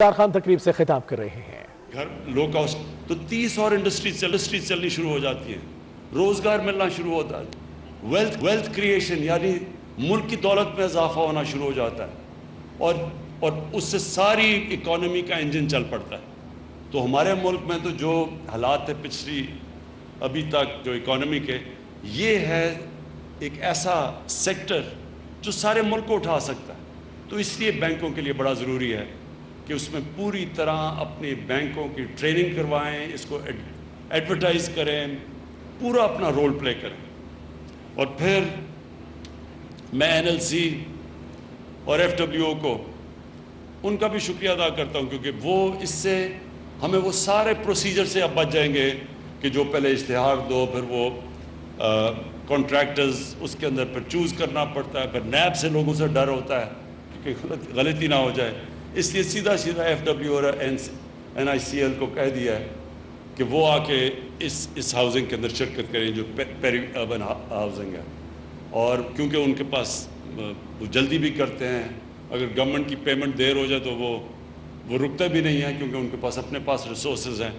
خان تقریب سے خطاب کر رہے ہیں۔ گھر لو کاسٹ تو 30 اور انڈسٹری چلنی شروع ہو جاتی ہیں، روزگار ملنا شروع ہوتا ہے، ویلتھ کریشن یعنی ملک کی دولت میں اضافہ ہونا شروع ہو جاتا ہے اور اس سے ساری اکانومی کا انجن چل پڑتا ہے۔ تو ہمارے ملک میں تو جو حالات تھے پچھلی ابھی تک جو اکانومی کے، یہ ہے ایک ایسا سیکٹر جو سارے ملک کو اٹھا سکتا ہے۔ تو اس لیے بینکوں کے لیے بڑا ضروری ہے کہ اس میں پوری طرح اپنے بینکوں کی ٹریننگ کروائیں، اس کو ایڈورٹائز کریں، پورا اپنا رول پلے کریں۔ اور پھر میں این ایل سی اور ایف ڈبلیو او کو ان کا بھی شکریہ ادا کرتا ہوں، کیونکہ وہ اس سے ہمیں وہ سارے پروسیجر سے اب بچ جائیں گے کہ جو پہلے اشتہار دو، پھر وہ کانٹریکٹرز اس کے اندر پھر چوز کرنا پڑتا ہے، پھر نیب سے لوگوں سے ڈر ہوتا ہے کہ غلطی نہ ہو جائے۔ اس لیے سیدھا ایف ڈبلیو اور این آئی سی ایل کو کہہ دیا ہے کہ وہ آ کے اس ہاؤسنگ کے اندر شرکت کریں جو پیری اربن ہاؤسنگ ہے۔ اور کیونکہ ان کے پاس وہ جلدی بھی کرتے ہیں، اگر گورنمنٹ کی پیمنٹ دیر ہو جائے تو وہ رکتے بھی نہیں ہیں، کیونکہ ان کے پاس اپنے پاس ریسورسز ہیں۔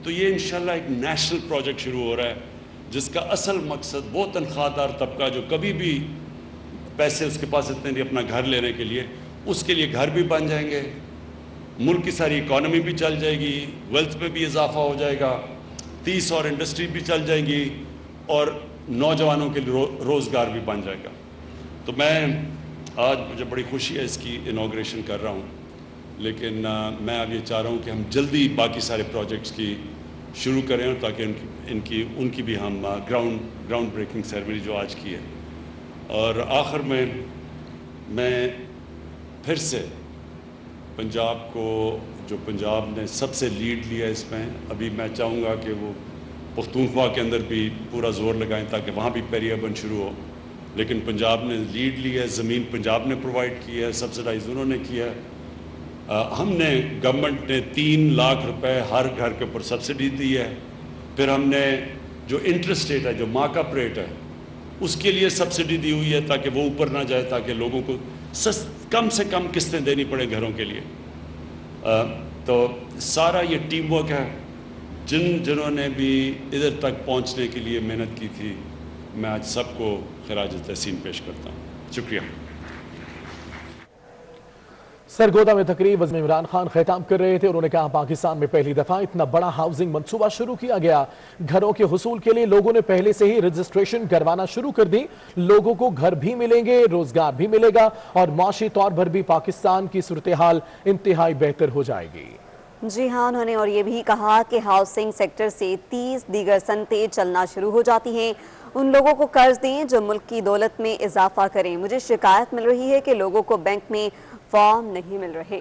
تو یہ انشاءاللہ ایک نیشنل پروجیکٹ شروع ہو رہا ہے، جس کا اصل مقصد وہ تنخواہ دار طبقہ جو کبھی بھی پیسے اس کے پاس اتنے نہیں اپنا گھر لینے کے لیے، اس کے لیے گھر بھی بن جائیں گے، ملک کی ساری اکانومی بھی چل جائے گی، ویلتھ میں بھی اضافہ ہو جائے گا، 30 اور انڈسٹری بھی چل جائیں گی، اور نوجوانوں کے لیے روزگار بھی بن جائے گا۔ تو آج مجھے بڑی خوشی ہے اس کی انوگریشن کر رہا ہوں، لیکن میں اب یہ چاہ رہا ہوں کہ ہم جلدی باقی سارے پروجیکٹس کی شروع کریں، تاکہ ان کی بھی ہم گراؤنڈ بریکنگ سیرمنی جو آج کی ہے۔ اور آخر میں پھر سے پنجاب کو، جو پنجاب نے سب سے لیڈ لیا اس میں، ابھی میں چاہوں گا کہ وہ پختونخوا کے اندر بھی پورا زور لگائیں تاکہ وہاں بھی پیری اربن شروع ہو، لیکن پنجاب نے لیڈ لی ہے، زمین پنجاب نے پرووائڈ کی ہے، سبسڈائز انہوں نے کیا ہے۔ ہم نے گورنمنٹ نے 3 لاکھ روپے ہر گھر کے اوپر سبسڈی دی ہے، پھر ہم نے جو انٹرسٹ ریٹ ہے، جو مارک اپ ریٹ ہے، اس کے لیے سبسڈی دی ہوئی ہے تاکہ وہ اوپر نہ جائے، تاکہ لوگوں کو کم سے کم قسطیں دینی پڑے گھروں کے لیے۔ تو سارا یہ ٹیم ورک ہے، جنہوں نے بھی ادھر تک پہنچنے کے لیے محنت کی تھی، میں آج سب کو خراج تحسین پیش کرتا ہوں۔ شکریہ۔ سرگودا میں تقریب وزیر عمران خان خطاب کر رہے تھے۔ انہوں نے کہا پاکستان میں پہلی دفعہ اتنا بڑا ہاؤسنگ منصوبہ شروع کیا گیا، گھروں کے حصول کے لیے لوگوں نے پہلے سے ہی رجسٹریشن کروانا شروع کر دی، لوگوں کو گھر بھی ملیں گے، روزگار بھی ملے گا، اور معاشی طور پر بھی پاکستان کی صورتحال انتہائی بہتر ہو جائے گی۔ جی ہاں، انہوں نے اور یہ بھی کہا کہ ہاؤسنگ سیکٹر سے 30 دیگر صنعتیں چلنا شروع ہو جاتی ہیں، ان لوگوں کو قرض دیں جو ملک کی دولت میں اضافہ کریں۔ مجھے شکایت مل رہی ہے کہ لوگوں کو بینک میں فارم نہیں مل رہے۔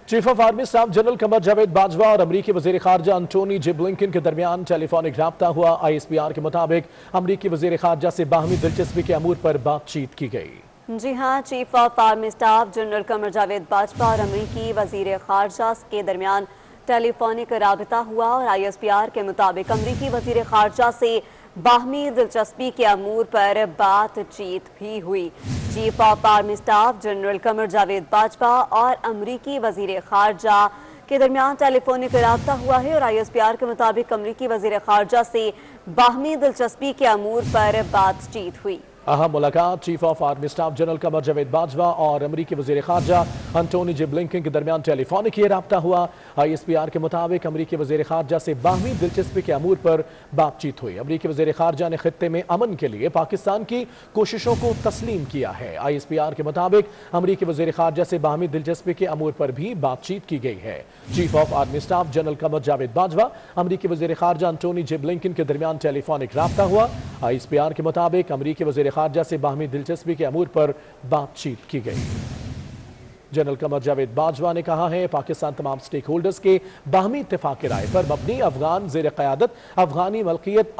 Chief of army staff general Qamar Javed Bajwa اور امریکی وزیر خارجہ انٹونی جے بلنکن کے درمیان ٹیلی فونک رابطہ ہوا۔ آئی ایس پی آر کے مطابق امریکی وزیر خارجہ سے باہمی دلچسپی کے امور پر بات چیت کی گئی۔ جی ہاں، chief of army staff general Qamar Javed Bajwa اور امریکی وزیر خارجہ کے درمیان ٹیلی فونک رابطہ ہوا، اور آئی ایس پی آر کے مطابق امریکی وزیر خارجہ سے باہمی دلچسپی کے امور پر بات چیت بھی ہوئی۔ Chief of army staff general Qamar Javed Bajwa اور امریکی وزیر خارجہ کے درمیان ٹیلی فونک رابطہ ہوا ہے، اور آئی ایس پی آر کے مطابق امریکی وزیر خارجہ سے باہمی دلچسپی کے امور پر بات چیت ہوئی۔ اہم ملاقات chief of army staff general Qamar Javed Bajwa اور امریکی وزیر خارجہ انٹونی جے بلنکن کے درمیان ٹیلی فونک یہ رابطہ ہوا۔ آئی ایس پی آر کے مطابق امریکی وزیر خارجہ سے باہمی دلچسپی کے امور پر بات چیت ہوئی۔ امریکی وزیر خارجہ نے خطے میں امن کے لیے پاکستان کی کوششوں کو تسلیم کیا ہے۔ آئی ایس پی آر کے مطابق امریکی وزیر خارجہ سے باہمی دلچسپی کے امور پر بھی بات چیت کی گئی ہے۔ Chief of army staff general Qamar Javed Bajwa امریکی وزیر خارجہ انٹونی جے بلنکن کے درمیان ٹیلی فونک رابطہ ہوا۔ آئی ایس پی آر کے مطابق امریکی وزیر خارجہ سے باہمی دلچسپی کے امور پر بات چیت کی گئی۔ جنرل قمر جاوید باجوہ نے کہا ہے پاکستان تمام سٹیک ہولڈرز کے باہمی اتفاق رائے پر مبنی افغان زیر قیادت افغانی ملکیت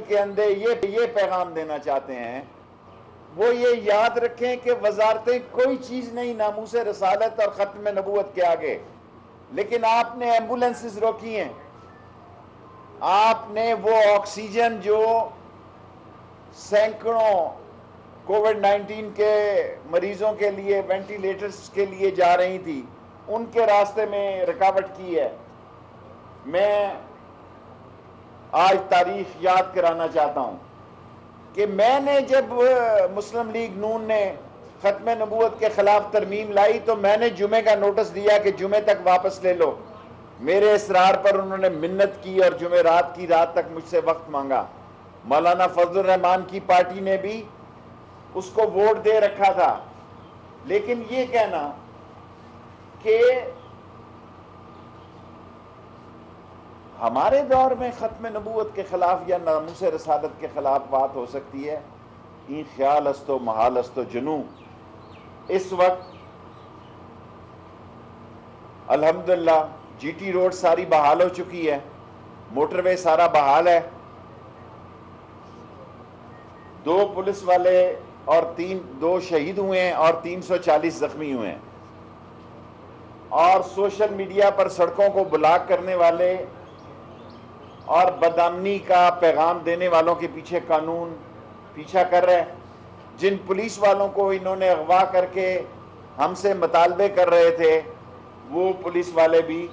کے اندر یہ پیغام دینا چاہتے ہیں، وہ یہ یاد رکھیں کہ وزارتیں کوئی چیز نہیں ناموس رسالت اور ختم نبوت کے آگے، لیکن آپ نے ایمبولینسز روکی ہیں، آپ نے وہ آکسیجن جو سینکڑوں کووڈ 19 کے مریضوں کے لیے وینٹیلیٹرز کے لیے جا رہی تھی، ان کے راستے میں رکاوٹ کی ہے۔ میں آج تاریخ یاد کرانا چاہتا ہوں کہ میں نے جب مسلم لیگ نون نے ختم نبوت کے خلاف ترمیم لائی تو میں نے جمعے کا نوٹس دیا کہ جمعے تک واپس لے لو۔ میرے اصرار پر انہوں نے منت کی اور جمعے رات کی رات تک مجھ سے وقت مانگا۔ مولانا فضل الرحمان کی پارٹی نے بھی اس کو ووٹ دے رکھا تھا، لیکن یہ کہنا کہ ہمارے دور میں ختم نبوت کے خلاف یا ناموس رسالت کے خلاف بات ہو سکتی ہے، این خیال است و محال است و جنو۔ اس وقت الحمدللہ جی ٹی روڈ ساری بحال ہو چکی ہے، موٹر وے سارا بحال ہے، 2 پولیس والے اور 2 شہید ہوئے ہیں اور 340 زخمی ہوئے ہیں، اور سوشل میڈیا پر سڑکوں کو بلاک کرنے والے اور بدامنی کا پیغام دینے والوں کے پیچھے قانون پیچھا کر رہے ہیں۔ جن پولیس والوں کو انہوں نے اغوا کر کے ہم سے مطالبے کر رہے تھے، وہ پولیس والے بھی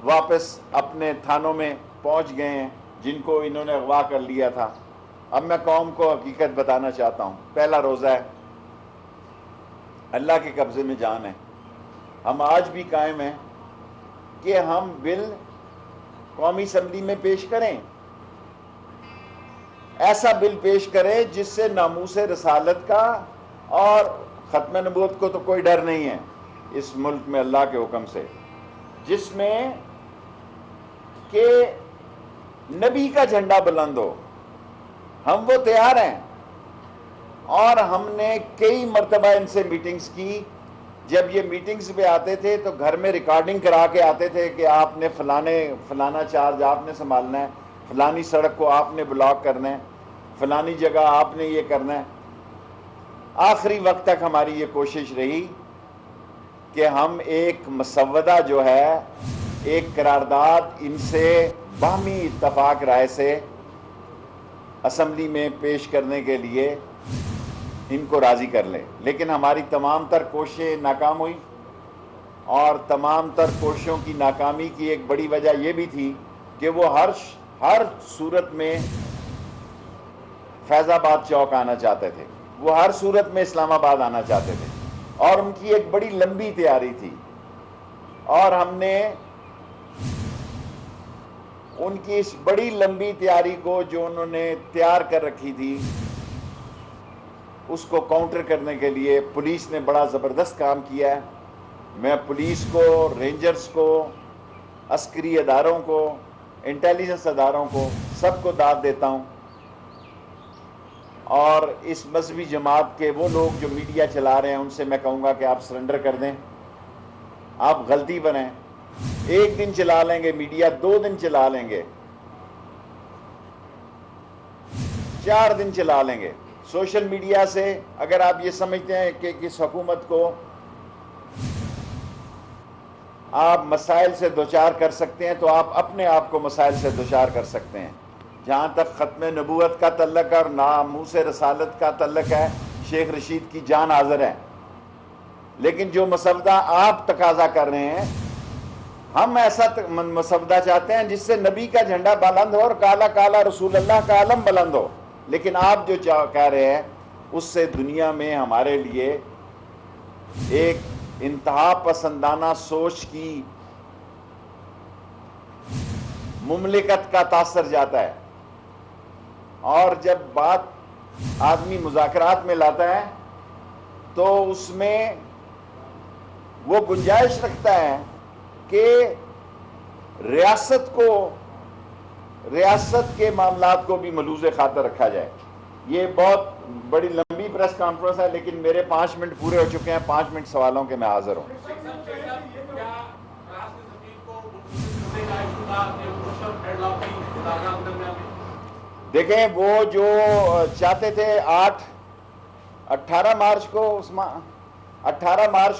واپس اپنے تھانوں میں پہنچ گئے ہیں جن کو انہوں نے اغوا کر لیا تھا۔ اب میں قوم کو حقیقت بتانا چاہتا ہوں، پہلا روزہ ہے، اللہ کے قبضے میں جان ہے۔ ہم آج بھی قائم ہیں کہ ہم بل قومی اسمبلی میں پیش کریں، ایسا بل پیش کریں جس سے ناموس رسالت کا اور ختم نبوت کو تو کوئی ڈر نہیں ہے اس ملک میں اللہ کے حکم سے، جس میں کہ نبی کا جھنڈا بلند ہو۔ ہم وہ تیار ہیں، اور ہم نے کئی مرتبہ ان سے میٹنگز کی۔ جب یہ میٹنگز پہ آتے تھے تو گھر میں ریکارڈنگ کرا کے آتے تھے کہ آپ نے فلانا چارج آپ نے سنبھالنا ہے، فلانی سڑک کو آپ نے بلاک کرنا ہے، فلانی جگہ آپ نے یہ کرنا ہے۔ آخری وقت تک ہماری یہ کوشش رہی کہ ہم ایک مسودہ جو ہے، ایک قرارداد ان سے باہمی اتفاق رائے سے اسمبلی میں پیش کرنے کے لیے ان کو راضی کر لیں، لیکن ہماری تمام تر کوششیں ناکام ہوئی، اور تمام تر کوششوں کی ناکامی کی ایک بڑی وجہ یہ بھی تھی کہ وہ ہر صورت میں فیض آباد چوک آنا چاہتے تھے، وہ ہر صورت میں اسلام آباد آنا چاہتے تھے، اور ان کی ایک بڑی لمبی تیاری تھی، اور ہم نے ان کی اس بڑی لمبی تیاری کو جو انہوں نے تیار کر رکھی تھی اس کو کاؤنٹر کرنے کے لیے پولیس نے بڑا زبردست کام کیا ہے۔ میں پولیس کو، رینجرز کو، عسکری اداروں کو، انٹیلیجنس اداروں کو، سب کو داد دیتا ہوں، اور اس مذہبی جماعت کے وہ لوگ جو میڈیا چلا رہے ہیں ان سے میں کہوں گا کہ آپ سرنڈر کر دیں۔ آپ غلطی بنیں، 1 دن چلا لیں گے میڈیا، 2 دن چلا لیں گے، 4 دن چلا لیں گے۔ سوشل میڈیا سے اگر آپ یہ سمجھتے ہیں کہ کس حکومت کو آپ مسائل سے دوچار کر سکتے ہیں تو آپ اپنے آپ کو مسائل سے دوچار کر سکتے ہیں۔ جہاں تک ختم نبوت کا تعلق اور ناموس رسالت کا تعلق ہے، شیخ رشید کی جان حاضر ہے، لیکن جو مسودہ آپ تقاضا کر رہے ہیں، ہم ایسا مسودہ چاہتے ہیں جس سے نبی کا جھنڈا بلند ہو اور کالا کالا رسول اللہ کا علم بلند ہو، لیکن آپ جو کہہ رہے ہیں اس سے دنیا میں ہمارے لیے ایک انتہا پسندانہ سوچ کی مملکت کا تاثر جاتا ہے، اور جب بات آدمی مذاکرات میں لاتا ہے تو اس میں وہ گنجائش رکھتا ہے کہ ریاست کے معاملات کو بھی ملوز خاطر رکھا جائے۔ یہ بہت بڑی لمبی پریس کانفرنس ہے، لیکن میرے 5 منٹ پورے ہو چکے ہیں، 5 منٹ سوالوں کے میں حاضر ہوں۔ دیکھیں وہ جو چاہتے تھے 18 مارچ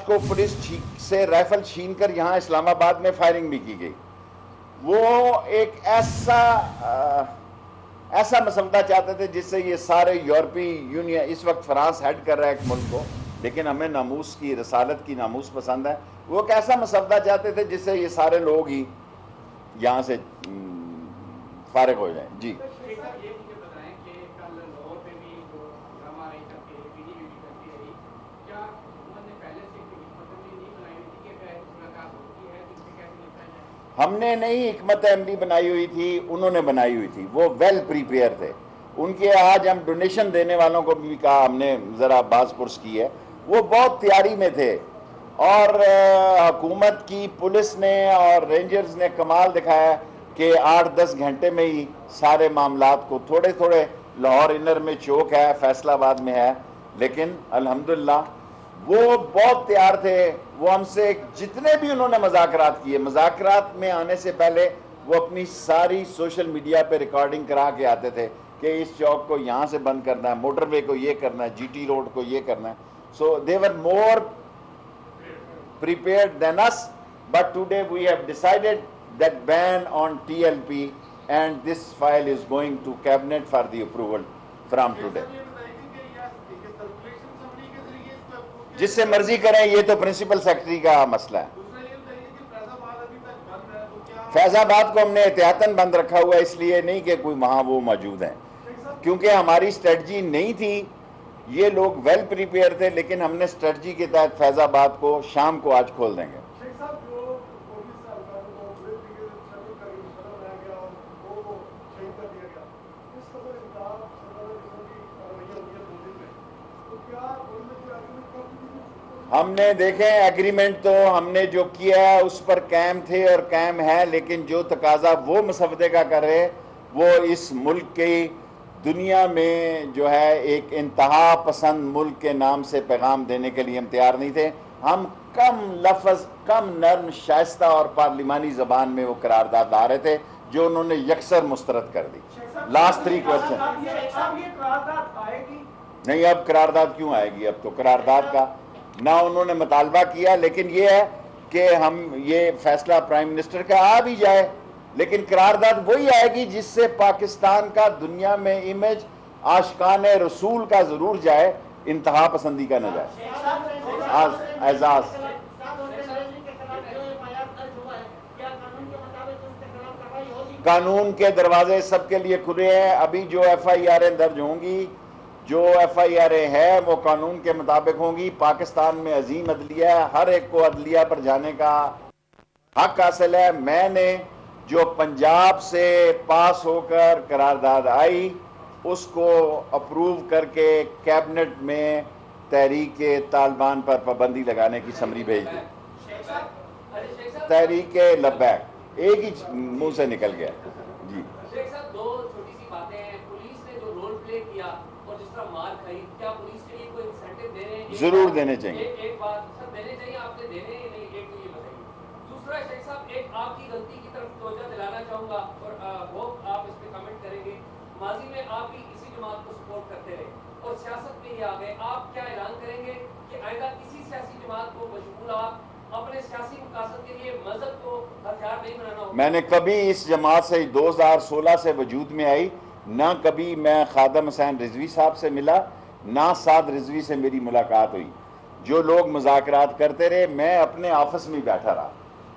کو پولیس سے رائفل چھین کر یہاں اسلام آباد میں فائرنگ بھی کی گئی. وہ ایک ایسا مسودہ چاہتے تھے جس سے یہ سارے یورپی یونین، اس وقت فرانس ہیڈ کر رہا ہے ایک ملک کو، لیکن ہمیں ناموس کی، رسالت کی ناموس پسند ہے. وہ ایک ایسا مسودہ چاہتے تھے جس سے یہ سارے لوگ ہی یہاں سے فارغ ہو جائیں. جی ہم نے نہیں حکمت عملی بنائی ہوئی تھی، انہوں نے بنائی ہوئی تھی. وہ ویل پریپیئر تھے. ان کے آج ہم ڈونیشن دینے والوں کو بھی کہا، ہم نے ذرا باز پرس کی ہے، وہ بہت تیاری میں تھے. اور حکومت کی پولیس نے اور رینجرز نے کمال دکھایا کہ 8-10 گھنٹے میں ہی سارے معاملات کو، تھوڑے تھوڑے لاہور انر میں چوک ہے، فیصل آباد میں ہے، لیکن الحمدللہ وہ بہت تیار تھے. وہ ہم سے جتنے بھی انہوں نے مذاکرات کیے، مذاکرات میں آنے سے پہلے وہ اپنی ساری سوشل میڈیا پہ ریکارڈنگ کرا کے آتے تھے کہ اس چوک کو یہاں سے بند کرنا ہے، موٹر وے کو یہ کرنا ہے، جی ٹی روڈ کو یہ کرنا ہے. سو they were more prepared than us, but today we have decided that ban on TLP and this file is going to cabinet for the approval from today. جس سے مرضی کریں، یہ تو پرنسپل سیکرٹری کا مسئلہ ہے. فیض آباد کو ہم نے احتیاطاً بند رکھا ہوا ہے، اس لیے نہیں کہ کوئی وہاں وہ موجود ہیں، کیونکہ ہماری اسٹریٹجی نہیں تھی. یہ لوگ ویل پریپیئر تھے، لیکن ہم نے اسٹریٹجی کے تحت فیض آباد کو شام کو آج کھول دیں گے. ہم نے دیکھیں ایگریمنٹ تو ہم نے جو کیا ہے اس پر قائم تھے اور قائم ہے، لیکن جو تقاضا وہ مسودے کا کر رہے، وہ اس ملک کی دنیا میں جو ہے ایک انتہا پسند ملک کے نام سے پیغام دینے کے لیے ہم تیار نہیں تھے. ہم کم لفظ، کم نرم، شائستہ اور پارلیمانی زبان میں وہ قرارداد لا رہے تھے جو انہوں نے یکسر مسترد کر دی. Last 3 question. نہیں، اب قرارداد کیوں آئے گی؟ اب تو قرارداد کا نہ انہوں نے مطالبہ کیا، لیکن یہ ہے کہ ہم یہ فیصلہ پرائم منسٹر کا آ بھی جائے، لیکن قرارداد وہی آئے گی جس سے پاکستان کا دنیا میں امیج عاشقان رسول کا ضرور جائے، انتہا پسندی کا نہ جائے. اعزاز قانون کے دروازے سب کے لیے کھلے ہیں. ابھی جو ایف آئی آریں درج ہوں گی، جو ایف آئی آریں ہے وہ قانون کے مطابق ہوں گی. پاکستان میں عظیم عدلیہ ہے، ہر ایک کو عدلیہ پر جانے کا حق حاصل ہے. میں نے جو پنجاب سے پاس ہو کر قرارداد آئی اس کو اپروو کر کے کیبنٹ میں تحریک طالبان پر پابندی لگانے کی سمری بھیج دی. تحریک لبیک ایک ہی منہ سے نکل گیا. جی شیخ صاحب، 2 چھوٹی سی باتیں ہیں. پولیس نے جو رول پلے کیا اور جس طرح مار کھائی، کیا پولیس کے لیے کوئی انسینٹیو دے رہے ہیں؟ ضرور دینے چاہیے. ایک بات سر دینے چاہیے، آپ نے دینے ہی نہیں، ایک تو یہ بتائیے. دوسرا شیخ صاحب، ایک آپ کی غلطی کی طرف توجہ دلانا چاہوں گا اور وہ آپ اس پہ کمنٹ کریں گے. ماضی میں آپ بھی اسی جماعت کو سپورٹ کرتے رہے اور سیاست میں ہی آ گئے. آپ کیا اعلان کریں گے کہ آئندہ کسی سیاسی جماعت کو مشغول آپ اپنے سیاسی مقاصد کے لیے مذہب کو ہتھیار نہیں بنانا ہوگا؟ میں نے کبھی اس جماعت سے 2016 سے وجود میں آئی، نہ کبھی میں خادم حسین رضوی صاحب سے ملا، نہ سعد رضوی سے میری ملاقات ہوئی. جو لوگ مذاکرات کرتے رہے، میں اپنے آفس میں بیٹھا رہا.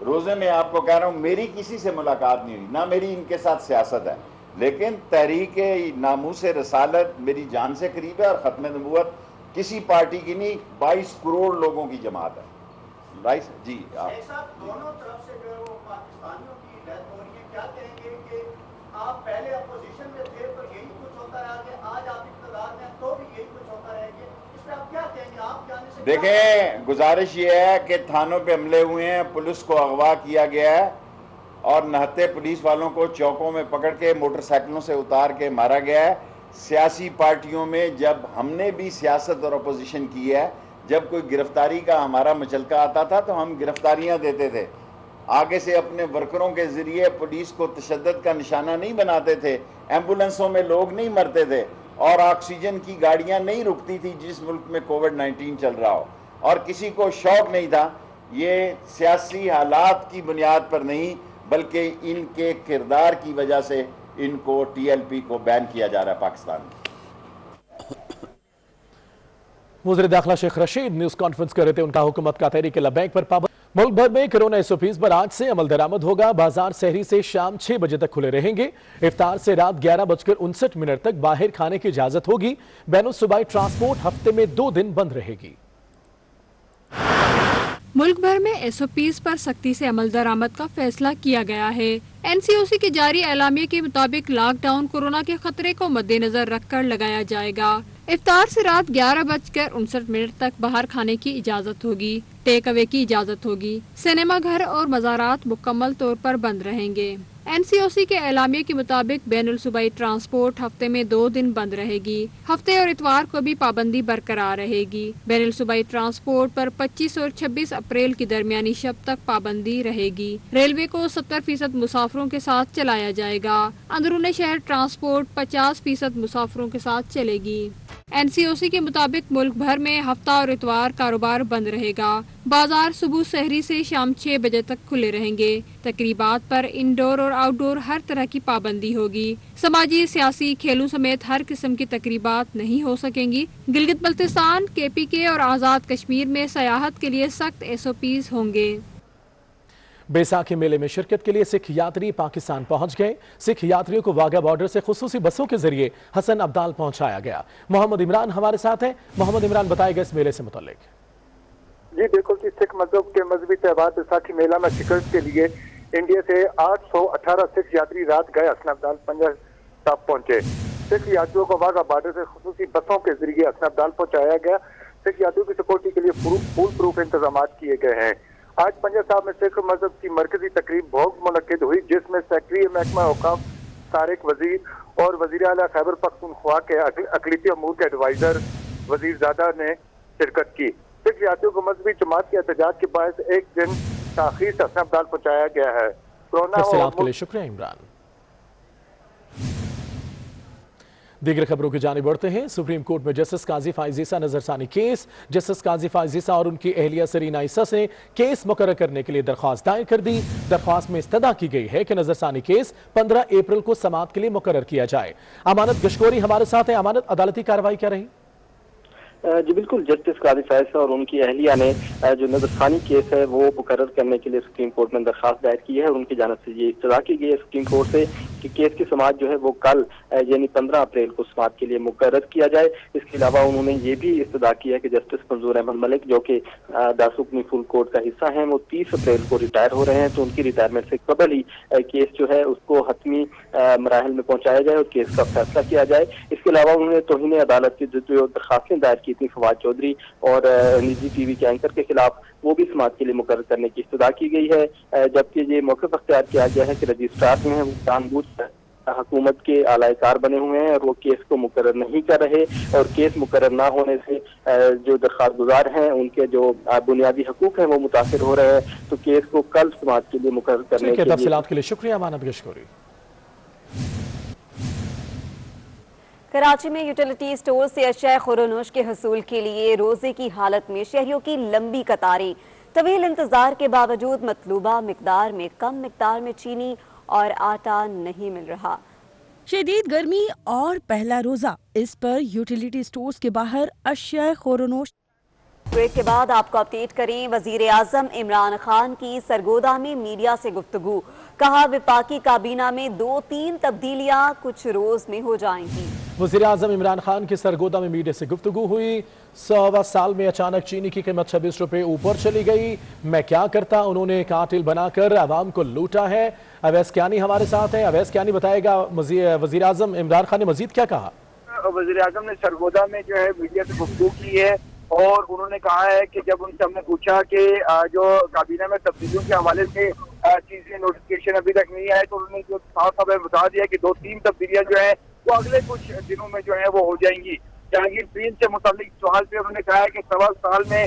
روزے میں آپ کو کہہ رہا ہوں، میری کسی سے ملاقات نہیں ہوئی، نہ میری ان کے ساتھ سیاست ہے. لیکن تحریک ناموس رسالت میری جان سے قریب ہے اور ختم نبوت کسی پارٹی کی نہیں، 22 کروڑ لوگوں کی جماعت ہے. رائٹ جی. دونوں طرف سے جو وہ پاکستانیوں کی ڈیتھ ہو رہی ہے، کیا کہیں گے کہ آپ پہلے اپوزیشن میں تھے تو یہی کچھ ہوتا رہا کہ آج آپ اقتدار میں تو بھی یہی کچھ ہوتا رہے گا، اس پہ آپ کیا کہیں گے؟ آپ جانے سے دیکھیں، گزارش یہ ہے کہ تھانوں پہ حملے ہوئے ہیں، پولیس کو اغوا کیا گیا ہے اور نہتے پولیس والوں کو چوکوں میں پکڑ کے موٹر سائیکلوں سے اتار کے مارا گیا ہے. سیاسی پارٹیوں میں جب ہم نے بھی سیاست اور اپوزیشن کی ہے، جب کوئی گرفتاری کا ہمارا مچلکا آتا تھا تو ہم گرفتاریاں دیتے تھے. آگے سے اپنے ورکروں کے ذریعے پولیس کو تشدد کا نشانہ نہیں بناتے تھے، ایمبولنسوں میں لوگ نہیں مرتے تھے اور آکسیجن کی گاڑیاں نہیں رکتی تھی جس ملک میں کووڈ-19 چل رہا ہو، اور کسی کو شوق نہیں تھا. یہ سیاسی حالات کی بنیاد پر نہیں بلکہ ان کے کردار کی وجہ سے ان کو ٹی ایل پی کو بین کیا جا رہا ہے پاکستان میں. وزیر داخلہ شیخ رشید نیوز کانفرنس کر رہے تھے. ان کا حکومت کا تحریک لبیک پر پابند. ملک بھر میں کرونا SOPs پر آج سے عمل درآمد ہوگا. بازار سحری سے شام 6 بجے تک کھلے رہیں گے. افطار سے رات 11:59 تک باہر کھانے کی اجازت ہوگی. بین الصوبائی ٹرانسپورٹ ہفتے میں 2 دن بند رہے گی. ملک بھر میں SOPs پر سختی سے عمل درآمد کا فیصلہ کیا گیا ہے. NCOC کے جاری اعلامیے کے مطابق لاک ڈاؤن کورونا کے خطرے کو مد نظر رکھ کر لگایا جائے گا. افطار سے رات 11:59 تک باہر کھانے کی اجازت ہوگی. ٹیک اوے کی اجازت ہوگی. سنیما گھر اور مزارات مکمل طور پر بند رہیں گے. NCOC کے اعلامیے کے مطابق بین الصوبائی ٹرانسپورٹ ہفتے میں 2 دن بند رہے گی. ہفتے اور اتوار کو بھی پابندی برقرار رہے گی. بین الصوبائی ٹرانسپورٹ پر 25 اور 26 اپریل کی درمیانی شب تک پابندی رہے گی. ریلوے کو 70% مسافروں کے ساتھ چلایا جائے گا. اندرون شہر ٹرانسپورٹ 50% مسافروں کے ساتھ چلے گی. NCOC کے مطابق ملک بھر میں ہفتہ اور اتوار کاروبار بند رہے گا. بازار صبح سحری سے شام 6 بجے تک کھلے رہیں گے. تقریبات پر انڈور اور آؤٹ ڈور ہر طرح کی پابندی ہوگی. سماجی، سیاسی، کھیلوں سمیت ہر قسم کی تقریبات نہیں ہو سکیں گی. گلگت بلتستان، KPK اور آزاد کشمیر میں سیاحت کے لیے سخت SOPs ہوں گے. بیساکھی میلے میں شرکت کے لیے سکھ یاتری پاکستان پہنچ گئے. سکھ یاتریوں کو واگا بارڈر سے خصوصی بسوں کے ذریعے حسن ابدال پہنچایا گیا. محمد عمران ہمارے ساتھ ہیں. محمد عمران، بتائے گا اس میلے سے متعلق. جی بالکل، سکھ مذہب کے مذہبی تہوار بیساکھی میلہ میں شرکت کے لیے انڈیا سے 818 سکھ یاتری رات گئے حسن ابدال پنجاب پہنچے. سکھ یاتریوں کو واگا بارڈر سے خصوصی بسوں کے ذریعے حسن ابدال پہنچایا گیا. سکھ یاتریوں کی سیکورٹی کے لیے فول پروف انتظامات کیے گئے ہیں. آج پنجاب صاحب میں سکھ مذہب کی مرکزی تقریب بھوگ منعقد ہوئی، جس میں سیکرٹری محکمہ اوقاف طارق وزیر اور وزیر اعلیٰ خیبر پختونخوا کے اقلیتی امور کے ایڈوائزر وزیر زادہ نے شرکت کی. سکھ یاتریوں کو مذہبی جماعت کے احتجاج کے باعث ایک دن تاخیر سے حسن ابدال پہنچایا گیا ہے. تفصیلات کے لیے شکریہ عمران. دیگر خبروں کی جانب بڑھتے ہیں. سپریم کورٹ میں جسٹس قاضی فائز عیسیٰ نظر ثانی کیس. جسٹس قاضی فائز عیسیٰ اور ان کی اہلیہ سرینا عیسیٰ سے کیس مقرر کرنے کے لیے درخواست دائر کر دی. درخواست میں استدعا کی گئی ہے کہ نظر ثانی کیس 15 اپریل کو سماعت کے لیے مقرر کیا جائے. امانت گشکوری ہمارے ساتھ ہیں. امانت، عدالتی کارروائی کیا رہی؟ جی بالکل، جسٹس قاضی فائز اور ان کی اہلیہ نے جو نظر ثانی کیس ہے وہ مقرر کرنے کے لیے سپریم کورٹ میں درخواست دائر کی ہے اور ان کی جانب سے یہ استدعا کی گئی ہے سپریم کورٹ سے کہ کیس کی سماعت جو ہے وہ کل یعنی 15 اپریل کو سماعت کے لیے مقرر کیا جائے. اس کے علاوہ انہوں نے یہ بھی استدعا کی ہے کہ جسٹس منظور احمد ملک جو کہ دارالحکومت فل کورٹ کا حصہ ہیں، وہ 30 اپریل کو ریٹائر ہو رہے ہیں، تو ان کی ریٹائرمنٹ سے قبل ہی کیس جو ہے اس کو حتمی مراحل میں پہنچایا جائے اور کیس کا فیصلہ کیا جائے. اس کے علاوہ انہوں نے توہین عدالت کی جو درخواستیں دائر کی تھیں فواد چودھری اور نجی ٹی وی کے اینکر کے خلاف، وہ بھی سماعت کے لیے مقرر کرنے کی استدعا کی گئی ہے. جبکہ یہ موقف اختیار کیا گیا ہے کہ رجسٹرار جو ہیں وہ جان بوجھ کر حکومت کے اعلی کار بنے ہوئے ہیں اور وہ کیس کو مقرر نہیں کر رہے، اور کیس مقرر نہ ہونے سے جو درخواست گزار ہیں ان کے جو بنیادی حقوق ہیں وہ متاثر ہو رہے ہیں. تو کیس کو کل سماعت کے لیے مقرر کرنے کے لیے. تفصیلات کے لیے شکریہ امانت گشکوری. کراچی میں یوٹیلیٹی سٹور سے اشیاء خورونوش کے حصول کے لیے روزے کی حالت میں شہریوں کی لمبی قطاریں. طویل انتظار کے باوجود مطلوبہ مقدار میں کم مقدار میں چینی اور آٹا نہیں مل رہا. شدید گرمی اور پہلا روزہ، اس پر یوٹیلیٹی سٹورز کے باہر اشیاء خورونوش. بریک کے بعد آپ کو اپڈیٹ کریں. وزیر اعظم عمران خان کی سرگودا میں میڈیا سے گفتگو. کہا وفاقی کابینہ میں 2-3 تبدیلیاں کچھ روز میں ہو جائیں گی. وزیر اعظم عمران خان کی سرگودا میں میڈیا سے گفتگو ہوئی. 100 سال میں اچانک چینی کی قیمت 26 روپے اوپر چلی گئی. میں کیا کرتا، انہوں نے کارٹل بنا کر عوام کو لوٹا ہے. اویس کیانی ہمارے ساتھ ہیں. اویس کیانی، بتائے گا وزیر اعظم عمران خان نے مزید کیا کہا؟ وزیر اعظم نے سرگودا میں جو ہے میڈیا سے گفتگو کی ہے اور انہوں نے کہا ہے کہ جب ان سے ہم نے پوچھا کہ جو کابینہ میں تبدیلیوں کے حوالے سے چیزیں نوٹیفکیشن ابھی تک نہیں آئے، تو انہوں نے جو صاف ہمیں بتا دیا کہ 2-3 تبدیلیاں جو ہیں وہ اگلے کچھ دنوں میں جو ہے وہ ہو جائیں گی. جہانگیر پرین سے متعلق سوال پہ انہوں نے کہا ہے کہ 1.25 سال میں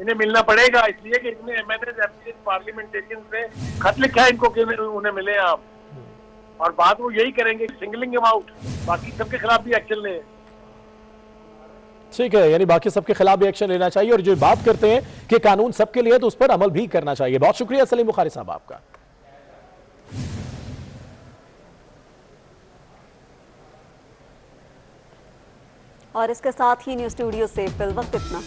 انہیں ملنا پڑے گا، اس لیے کہ اتنے MNAs پارلیمنٹیشن سے خط لکھا ہے ان کو کہ انہیں ملے آپ، اور بات وہ یہی کریں گے، سنگلنگ ہم آؤٹ، باقی سب کے خلاف بھی ایکشن لیں۔ ٹھیک ہے، یعنی باقی سب کے خلاف بھی ایکشن لینا چاہیے، اور جو بات کرتے ہیں کہ قانون سب کے لیے تو اس پر عمل بھی کرنا چاہیے۔ بہت شکریہ سلیم بخاری صاحب آپ کا۔ اور اس کے ساتھ ہی نیوز اسٹوڈیو سے فی الوقت اتنا۔